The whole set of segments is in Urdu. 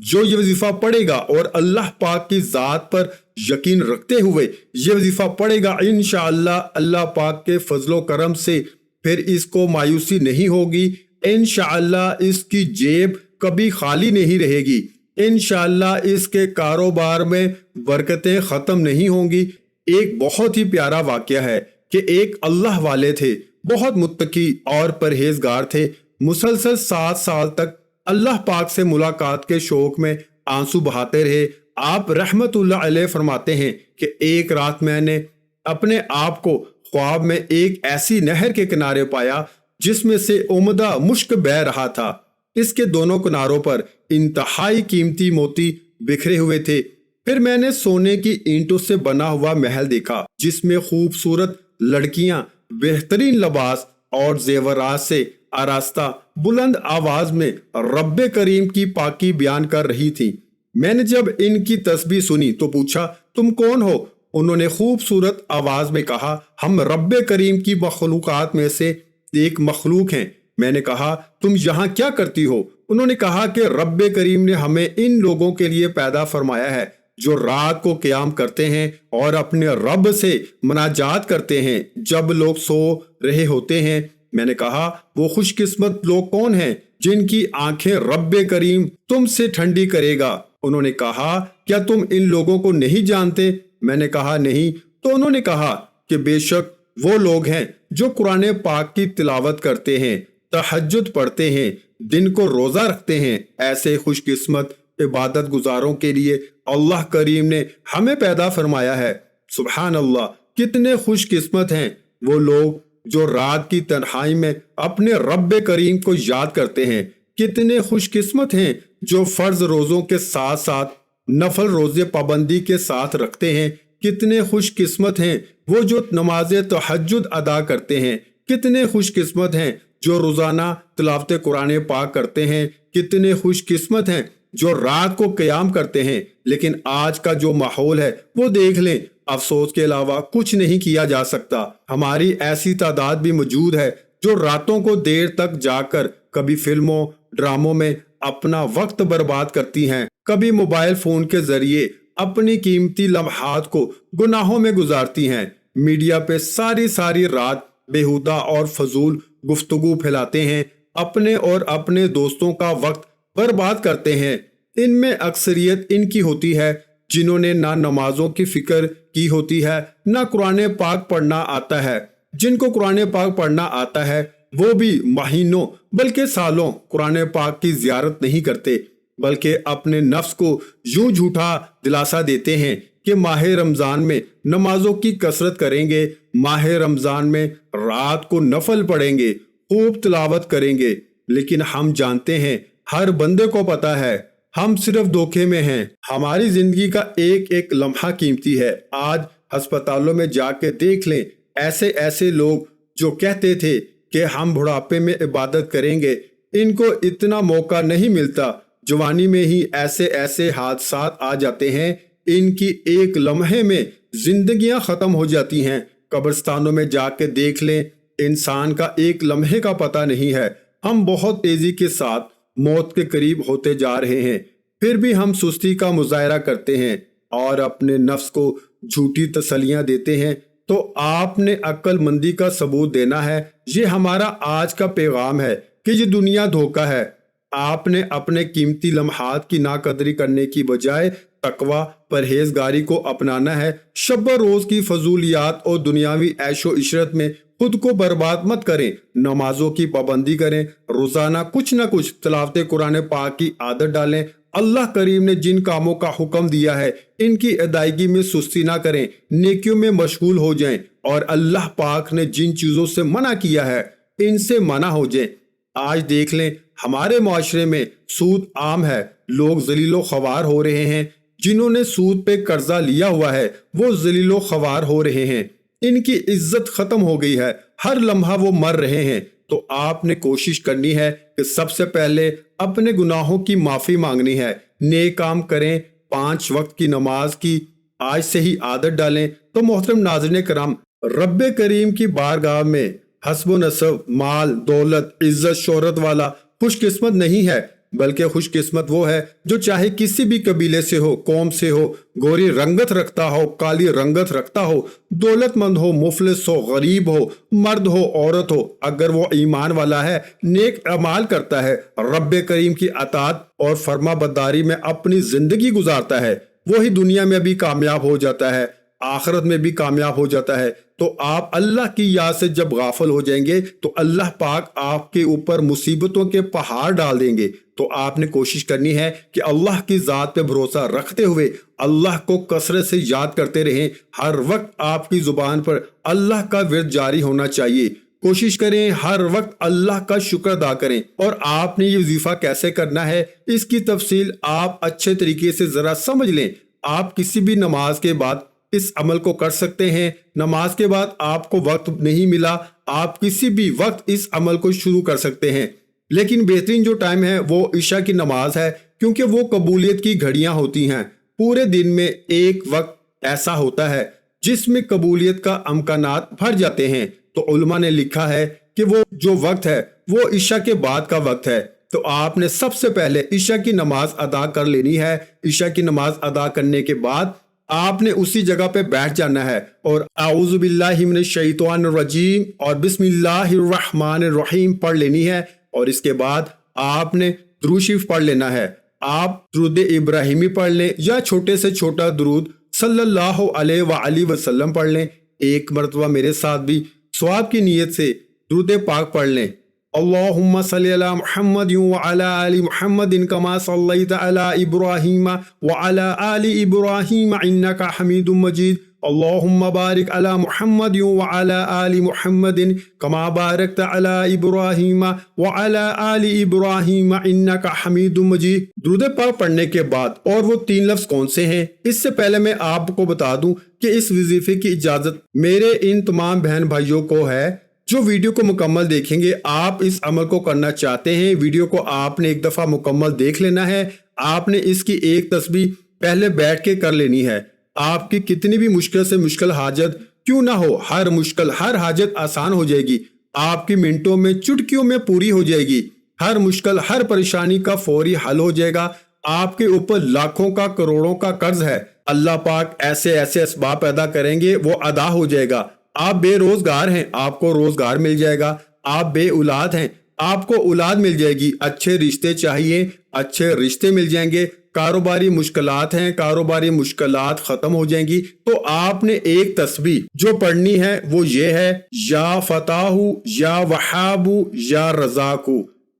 جو یہ وظیفہ پڑھے گا اور اللہ پاک کی ذات پر یقین رکھتے ہوئے یہ وظیفہ پڑھے گا، انشاءاللہ اللہ پاک کے فضل و کرم سے پھر اس کو مایوسی نہیں ہوگی، انشاءاللہ اس کی جیب کبھی خالی نہیں رہے گی، انشاءاللہ اس کے کاروبار میں برکتیں ختم نہیں ہوں گی۔ ایک بہت ہی پیارا واقعہ ہے کہ ایک اللہ والے تھے، بہت متقی اور پرہیزگار تھے، مسلسل 7 سال تک اللہ پاک سے ملاقات کے شوق میں آنسو بہاتے رہے۔ آپ رحمت اللہ علیہ فرماتے ہیں کہ ایک رات میں نے اپنے آپ کو خواب میں ایک ایسی نہر کے کنارے پایا جس میں سے عمدہ مشک بہہ رہا تھا، اس کے دونوں کناروں پر انتہائی قیمتی موتی بکھرے ہوئے تھے۔ پھر میں نے سونے کی اینٹوں سے بنا ہوا محل دیکھا جس میں خوبصورت لڑکیاں بہترین لباس اور زیورات سے آراستہ بلند آواز میں رب کریم کی پاکی بیان کر رہی تھی۔ میں نے جب ان کی تسبیح سنی تو پوچھا، تم کون ہو؟ انہوں نے خوبصورت آواز میں کہا، ہم رب کریم کی مخلوقات میں سے ایک مخلوق ہیں۔ میں نے کہا، تم یہاں کیا کرتی ہو؟ انہوں نے کہا کہ رب کریم نے ہمیں ان لوگوں کے لیے پیدا فرمایا ہے جو رات کو قیام کرتے ہیں اور اپنے رب سے مناجات کرتے ہیں جب لوگ سو رہے ہوتے ہیں۔ میں نے کہا، وہ خوش قسمت لوگ کون ہیں جن کی آنکھیں رب کریم تم سے ٹھنڈی کرے گا؟ انہوں نے کہا، کیا تم ان لوگوں کو نہیں جانتے؟ میں نے کہا، نہیں۔ تو انہوں نے کہا کہ بے شک وہ لوگ ہیں جو قرآن پاک کی تلاوت کرتے ہیں، تہجد پڑھتے ہیں، دن کو روزہ رکھتے ہیں۔ ایسے خوش قسمت عبادت گزاروں کے لیے اللہ کریم نے ہمیں پیدا فرمایا ہے۔ سبحان اللہ، کتنے خوش قسمت ہیں وہ لوگ جو رات کی تنہائی میں اپنے رب کریم کو یاد کرتے ہیں، کتنے خوش قسمت ہیں جو فرض روزوں کے ساتھ ساتھ نفل روزے پابندی کے ساتھ رکھتے ہیں، کتنے خوش قسمت ہیں وہ جو نماز تہجد ادا کرتے ہیں، کتنے خوش قسمت ہیں جو روزانہ تلاوت قرآن پاک کرتے ہیں، کتنے خوش قسمت ہیں جو رات کو قیام کرتے ہیں۔ لیکن آج کا جو ماحول ہے وہ دیکھ لیں، افسوس کے علاوہ کچھ نہیں کیا جا سکتا۔ ہماری ایسی تعداد بھی موجود ہے جو راتوں کو دیر تک جا کر کبھی فلموں ڈراموں میں اپنا وقت برباد کرتی ہیں، کبھی موبائل فون کے ذریعے اپنی قیمتی لمحات کو گناہوں میں گزارتی ہیں، میڈیا پہ ساری رات بیہودہ اور فضول گفتگو پھیلاتے ہیں، اپنے اور اپنے دوستوں کا وقت برباد کرتے ہیں۔ ان میں اکثریت ان کی ہوتی ہے جنہوں نے نہ نمازوں کی فکر کی ہوتی ہے، نہ قرآن پاک پڑھنا آتا ہے۔ جن کو قرآن پاک پڑھنا آتا ہے وہ بھی مہینوں بلکہ سالوں قرآن پاک کی زیارت نہیں کرتے، بلکہ اپنے نفس کو یوں جھوٹا دلاسا دیتے ہیں کہ ماہ رمضان میں نمازوں کی کثرت کریں گے، ماہ رمضان میں رات کو نفل پڑھیں گے، خوب تلاوت کریں گے۔ لیکن ہم جانتے ہیں، ہر بندے کو پتا ہے، ہم صرف دھوکے میں ہیں۔ ہماری زندگی کا ایک ایک لمحہ قیمتی ہے۔ آج ہسپتالوں میں جا کے دیکھ لیں، ایسے لوگ جو کہتے تھے کہ ہم بڑھاپے میں عبادت کریں گے، ان کو اتنا موقع نہیں ملتا، جوانی میں ہی ایسے حادثات آ جاتے ہیں، ان کی ایک لمحے میں زندگیاں ختم ہو جاتی ہیں۔ قبرستانوں میں جا کے دیکھ لیں، انسان کا ایک لمحے کا پتہ نہیں ہے۔ ہم بہت تیزی کے ساتھ موت کے قریب ہوتے جا رہے ہیں، پھر بھی ہم سستی کا مظاہرہ کرتے ہیں اور اپنے نفس کو جھوٹی تسلیاں دیتے ہیں۔ تو آپ نے عقل مندی کا ثبوت دینا ہے۔ یہ ہمارا آج کا پیغام ہے کہ یہ دنیا دھوکہ ہے۔ آپ نے اپنے قیمتی لمحات کی ناقدری کرنے کی بجائے تقوی پرہیزگاری کو اپنانا ہے۔ شب و روز کی فضولیات اور دنیاوی عیش و عشرت میں خود کو برباد مت کریں، نمازوں کی پابندی کریں، روزانہ کچھ نہ کچھ تلاوت قرآن پاک کی عادت ڈالیں۔ اللہ کریم نے جن کاموں کا حکم دیا ہے ان کی ادائیگی میں سستی نہ کریں، نیکیوں میں مشغول ہو جائیں، اور اللہ پاک نے جن چیزوں سے منع کیا ہے ان سے منع ہو جائیں۔ آج دیکھ لیں، ہمارے معاشرے میں سود عام ہے، لوگ ذلیل و خوار ہو رہے ہیں۔ جنہوں نے سود پہ قرضہ لیا ہوا ہے وہ ذلیل و خوار ہو رہے ہیں، ان کی عزت ختم ہو گئی ہے، ہر لمحہ وہ مر رہے ہیں۔ تو آپ نے کوشش کرنی ہے کہ سب سے پہلے اپنے گناہوں کی معافی مانگنی ہے، نیک کام کریں، 5 وقت کی نماز کی آج سے ہی عادت ڈالیں۔ تو محترم ناظرین کرام، رب کریم کی بارگاہ میں حسب و نسب، مال، دولت، عزت، شہرت والا خوش قسمت نہیں ہے، بلکہ خوش قسمت وہ ہے جو چاہے کسی بھی قبیلے سے ہو، قوم سے ہو، گوری رنگت رکھتا ہو، کالی رنگت رکھتا ہو، دولت مند ہو، مفلس ہو، غریب ہو، مرد ہو، عورت ہو، اگر وہ ایمان والا ہے، نیک اعمال کرتا ہے، رب کریم کی اطاعت اور فرما برداری میں اپنی زندگی گزارتا ہے، وہی دنیا میں بھی کامیاب ہو جاتا ہے، آخرت میں بھی کامیاب ہو جاتا ہے۔ تو آپ اللہ کی یاد سے جب غافل ہو جائیں گے تو اللہ پاک آپ کے اوپر مصیبتوں کے پہاڑ ڈال دیں گے۔ تو آپ نے کوشش کرنی ہے کہ اللہ کی ذات پہ بھروسہ رکھتے ہوئے اللہ کو کثرت سے یاد کرتے رہیں۔ ہر وقت آپ کی زبان پر اللہ کا ورد جاری ہونا چاہیے۔ کوشش کریں ہر وقت اللہ کا شکر ادا کریں۔ اور آپ نے یہ وظیفہ کیسے کرنا ہے اس کی تفصیل آپ اچھے طریقے سے ذرا سمجھ لیں۔ آپ کسی بھی نماز کے بعد اس عمل کو کر سکتے ہیں۔ نماز کے بعد آپ کو وقت نہیں ملا، آپ کسی بھی وقت اس عمل کو شروع کر سکتے ہیں، لیکن بہترین جو ٹائم ہے وہ عشاء کی نماز ہے، کیونکہ وہ قبولیت کی گھڑیاں ہوتی ہیں۔ پورے دن میں ایک وقت ایسا ہوتا ہے جس میں قبولیت کا امکانات بڑھ جاتے ہیں، تو علماء نے لکھا ہے کہ وہ جو وقت ہے وہ عشاء کے بعد کا وقت ہے۔ تو آپ نے سب سے پہلے عشاء کی نماز ادا کر لینی ہے۔ عشاء کی نماز ادا کرنے کے بعد آپ نے اسی جگہ پہ بیٹھ جانا ہے اور اعوذ باللہ من الشیطان الرجیم اور بسم اللہ الرحمن الرحیم پڑھ لینی ہے، اور اس کے بعد آپ نے درود شریف پڑھ لینا ہے۔ آپ درود ابراہیمی پڑھ لیں یا چھوٹے سے چھوٹا درود صلی اللہ علیہ وآلہ وسلم پڑھ لیں۔ ایک مرتبہ میرے ساتھ بھی ثواب کی نیت سے درود پاک پڑھ لیں۔ اللہم صلی علی محمد وعلی آل محمد کما صلیت علی ابراہیم وعلی آل ابراہیم انک حمید مجید۔ اللہم بارک علی محمد وعلی آل محمد کما بارکت علی ابراہیم وعلی آل ابراہیم انک حمید مجید۔ درود پاک پڑھنے کے بعد اور وہ 3 لفظ کون سے ہیں، اس سے پہلے میں آپ کو بتا دوں کہ اس وظیفے کی اجازت میرے ان تمام بہن بھائیوں کو ہے جو ویڈیو کو مکمل دیکھیں گے۔ آپ اس عمل کو کرنا چاہتے ہیں، ویڈیو کو آپ نے ایک دفعہ مکمل دیکھ لینا ہے۔ آپ نے اس کی ایک تسبیح پہلے بیٹھ کے کر لینی ہے۔ آپ کی کتنی بھی مشکل سے مشکل حاجت کیوں نہ ہو، ہر مشکل ہر حاجت آسان ہو جائے گی، آپ کی منٹوں میں چٹکیوں میں پوری ہو جائے گی۔ ہر مشکل ہر پریشانی کا فوری حل ہو جائے گا۔ آپ کے اوپر لاکھوں کا کروڑوں کا قرض ہے، اللہ پاک ایسے ایسے اسباب پیدا کریں گے وہ ادا ہو جائے گا۔ آپ بے روزگار ہیں، آپ کو روزگار مل جائے گا۔ آپ بے اولاد ہیں، آپ کو اولاد مل جائے گی۔ اچھے رشتے چاہیے، اچھے رشتے مل جائیں گے۔ کاروباری مشکلات ہیں، کاروباری مشکلات ختم ہو جائیں گی۔ تو آپ نے ایک تسبیح جو پڑھنی ہے وہ یہ ہے، یا فتاح یا وہاب یا رزاق،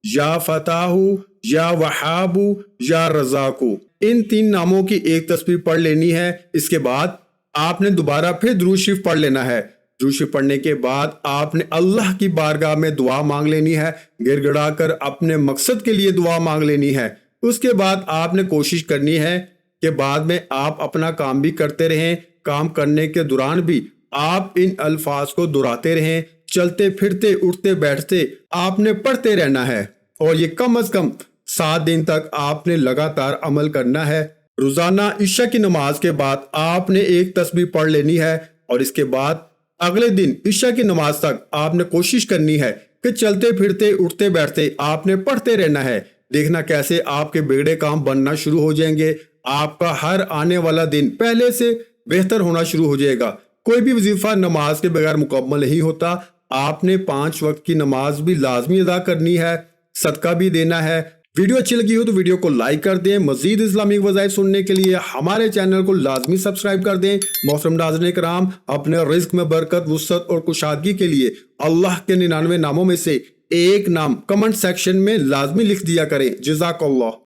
یا فتاح یا وہاب یا رزاق۔ ان 3 ناموں کی ایک تسبیح پڑھ لینی ہے۔ اس کے بعد آپ نے دوبارہ پھر درود شریف پڑھ لینا ہے۔ درود شریف پڑھنے کے بعد آپ نے اللہ کی بارگاہ میں دعا مانگ لینی ہے، گر گڑا کر اپنے مقصد کے لیے دعا مانگ لینی ہے۔ اس کے بعد آپ نے کوشش کرنی ہے کہ بعد میں آپ اپنا کام بھی کرتے رہیں، کام کرنے کے دوران بھی آپ ان الفاظ کو دہراتے رہیں، چلتے پھرتے اٹھتے بیٹھتے آپ نے پڑھتے رہنا ہے، اور یہ کم از کم 7 دن تک آپ نے لگاتار عمل کرنا ہے۔ روزانہ عشاء کی نماز کے بعد آپ نے ایک تسبیح پڑھ لینی ہے، اور اس کے بعد اگلے دن عشاء کی نماز تک آپ نے کوشش کرنی ہے کہ چلتے پھرتے اٹھتے بیٹھتے آپ نے پڑھتے رہنا ہے۔ دیکھنا کیسے آپ کے بگڑے کام بننا شروع ہو جائیں گے، آپ کا ہر آنے والا دن پہلے سے بہتر ہونا شروع ہو جائے گا۔ کوئی بھی وظیفہ نماز کے بغیر مکمل نہیں ہوتا۔ آپ نے 5 وقت کی نماز بھی لازمی ادا کرنی ہے، صدقہ بھی دینا ہے۔ ویڈیو اچھی لگی ہو تو ویڈیو کو لائک کر دیں۔ مزید اسلامک وظائف سننے کے لیے ہمارے چینل کو لازمی سبسکرائب کر دیں۔ محترم ناظرین کرام، اپنے رزق میں برکت، وسعت اور کشادگی کے لیے اللہ کے 99 ناموں میں سے ایک نام کمنٹ سیکشن میں لازمی لکھ دیا کریں۔ جزاک اللہ۔